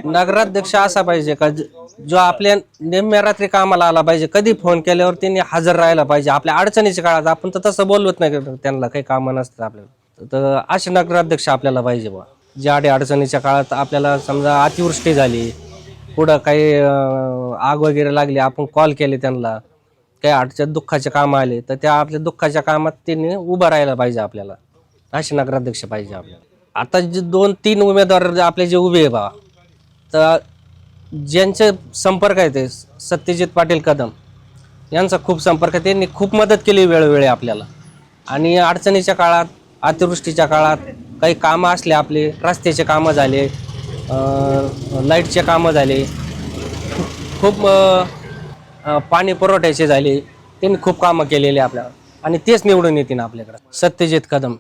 नगराध्यक्ष असा पाहिजे का जो आपल्या निम्म्या रात्री कामाला आला पाहिजे, कधी फोन केल्यावर त्यांनी हजर राहायला पाहिजे. आपल्या अडचणीच्या काळात आपण तर तसं बोलवत नाही, त्यांना काही कामं नसतात आपल्याला, तर असे नगराध्यक्ष आपल्याला पाहिजे बा. ज्या अडचणीच्या काळात आपल्याला समजा अतिवृष्टी झाली, पुढं काही आग वगैरे लागली, आपण कॉल केले त्यांना, काही अडचण दुःखाचे काम आले तर त्या आपल्या दुःखाच्या कामात त्यांनी उभं राहायला पाहिजे. आपल्याला असे नगराध्यक्ष पाहिजे आपल्याला. आता जे 2-3 उमेदवार आपले जे उभे आहे बा, तर ज्यांचे संपर्क आहे ते सत्यजित पाटील कदम यांचा खूप संपर्क आहे. त्यांनी खूप मदत केली वेळोवेळी आपल्याला. आणि अडचणीच्या काळात, अतिवृष्टीच्या काळात काही कामं असले, आपले रस्त्याचे कामं झाले, लाईटचे कामं झाले, खूप पाणी पुरवठ्याचे झाले, त्यांनी खूप कामं केलेली आपल्याला. आणि तेच निवडून येतील आपल्याकडं, सत्यजित कदम.